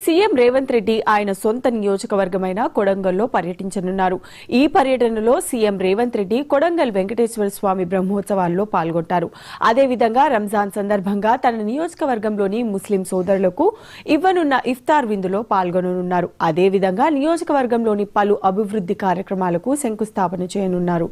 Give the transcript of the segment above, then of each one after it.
CM Revanth Reddy ఆయన సొంత నియోజకవర్గమైన కొడంగల్లో పర్యటించనున్నారు. ఈ పర్యటనలో సీఎం రేవంత్ రెడ్డి కొడంగల్ వెంకటేశ్వర స్వామి బ్రహ్మోత్సవాల్లో పాల్గొంటారు. అదేవిధంగా రంజాన్ సందర్భంగా తన నియోజకవర్గంలోని ముస్లిం సోదరులకు ఇవ్వనున్న ఇఫ్తార్ విందులో పాల్గొననున్నారు. అదేవిధంగా నియోజకవర్గంలోని పలు అభివృద్ధి కార్యక్రమాలకు శంకుస్థాపన చేయనున్నారు.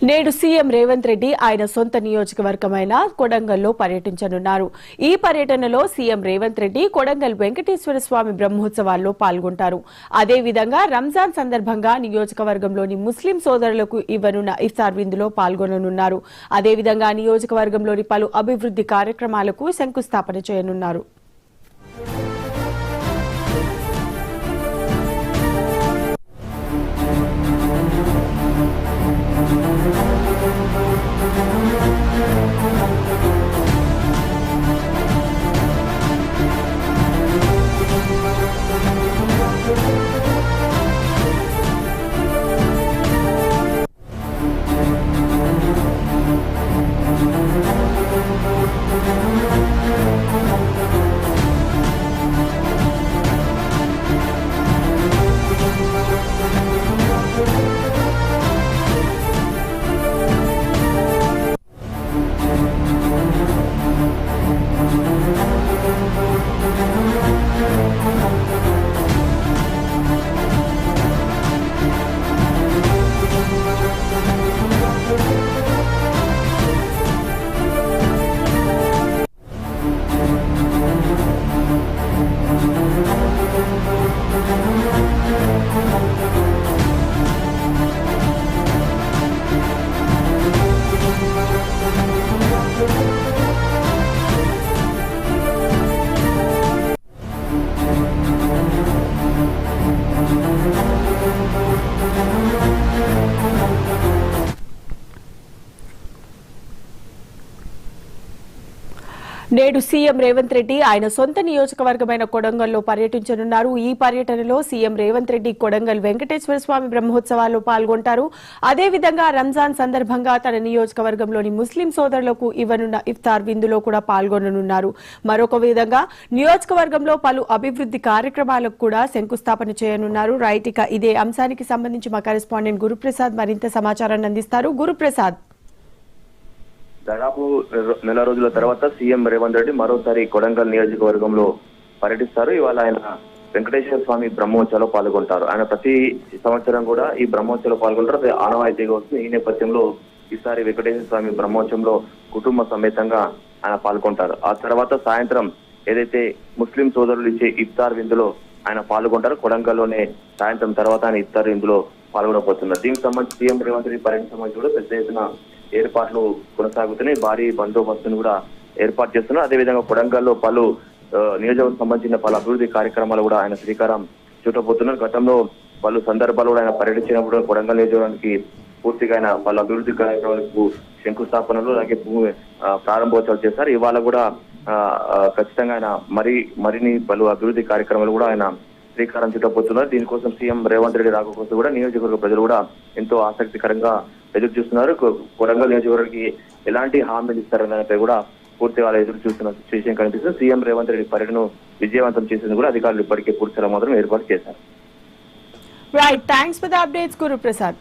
నేడు సీఎం రేవంత్ రెడ్డి ఆయన సొంత నియోజకవర్గమైన కొడంగల్లో పర్యటించనున్నారు. ఈ పర్యటనలో సీఎం రేవంత్ రెడ్డి కొడంగల్ వెంకటేశ్వర స్వామి బ్రహ్మోత్సవాల్లో పాల్గొంటారు. అదేవిధంగా రంజాన్ సందర్భంగా నియోజకవర్గంలోని ముస్లిం సోదరులకు ఇవ్వనున్న ఇఫ్తార్ విందులో పాల్గొననున్నారు. అదేవిధంగా నియోజకవర్గంలోని పలు అభివృద్ధి కార్యక్రమాలకు శంకుస్థాపన చేయనున్నారు. నేడు సీఎం రేవంత్ రెడ్డి ఆయన సొంత నియోజకవర్గమైన కొడంగల్లో పర్యటించనున్నారు. ఈ పర్యటనలో సీఎం రేవంత్ రెడ్డి కొడంగల్ వెంకటేశ్వర స్వామి బ్రహ్మోత్సవాల్లో పాల్గొంటారు. అదేవిధంగా రంజాన్ సందర్భంగా తన నియోజకవర్గంలోని ముస్లిం సోదరులకు ఇవ్వనున్న ఇఫ్తార్ విందులో కూడా పాల్గొననున్నారు. మరొక విధంగా నియోజకవర్గంలో పలు అభివృద్ధి కార్యక్రమాలకు కూడా శంకుస్థాపన చేయనున్నారు. రైట్, ఇక ఇదే అంశానికి సంబంధించి మా కరెస్పాండెంట్ గురుప్రసాద్ మరింత సమాచారాన్ని అందిస్తారు. గురుప్రసాద్, దాదాపు నెల రోజుల తర్వాత సీఎం రేవంత్ రెడ్డి మరోసారి కొడంగల్ నియోజకవర్గంలో పర్యటిస్తారు. ఇవాళ ఆయన వెంకటేశ్వర స్వామి బ్రహ్మోత్సవంలో పాల్గొంటారు. ఆయన ప్రతి సంవత్సరం కూడా ఈ బ్రహ్మోత్సవంలో పాల్గొంటారు. అది ఆనవాయితీగా వస్తుంది. ఈ నేపథ్యంలో ఈసారి వెంకటేశ్వర స్వామి బ్రహ్మోత్సవంలో కుటుంబ సమేతంగా ఆయన పాల్గొంటారు. ఆ తర్వాత సాయంత్రం ఏదైతే ముస్లిం సోదరులు ఇచ్చే ఇఫ్తార్ విందులో ఆయన పాల్గొంటారు. కొడంగల్లోనే సాయంత్రం తర్వాత ఆయన ఇఫ్తార్ విందులో పాల్గొనబోతున్నారు. దీనికి సంబంధించి సీఎం రేవంత్ రెడ్డి పర్యటన సంబంధించి కూడా పెద్ద ఎత్తున ఏర్పాట్లు కొనసాగుతున్నాయి. భారీ బందోబస్తును కూడా ఏర్పాటు చేస్తున్నారు. అదేవిధంగా కొడంగల్లో పలు నియోజకవర్గం సంబంధించిన పలు అభివృద్ధి కార్యక్రమాలు కూడా ఆయన శ్రీకారం చుట్టబోతున్నారు. గతంలో పలు సందర్భాలు కూడా ఆయన పర్యటించినప్పుడు కొడంగల్ నియోజకవర్గానికి పూర్తిగా ఆయన పలు అభివృద్ధి కార్యక్రమాలకు శంకుస్థాపనలు అలాగే ప్రారంభోత్సవాలు చేశారు. ఇవాళ కూడా ఖచ్చితంగా ఆయన మరిన్ని పలు అభివృద్ధి కార్యక్రమాలు కూడా ఆయన శ్రీకారం చుట్టబోతున్నారు. దీనికోసం సీఎం రేవంత్ రెడ్డి రాక కోసం కూడా నియోజకవర్గ ప్రజలు కూడా ఎంతో ఆసక్తికరంగా ఎదురు చూస్తున్నారు. కొడంగల్ నియోజకవర్గానికి ఎలాంటి హామీలు ఇస్తారనే కూడా పూర్తి వాళ్ళు ఎదురు చూస్తున్న సిచ్యువేషన్ కనిపిస్తుంది. సీఎం రేవంత్ రెడ్డి పర్యటన విజయవంతం చేసేందుకు కూడా అధికారులు ఇప్పటికే పూర్తిగా మాత్రం ఏర్పాటు చేశారు. Right, thanks for the updates Guruprasad.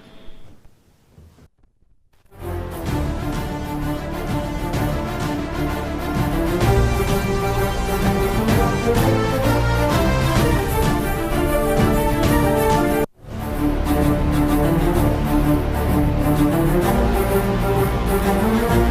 చేశారు.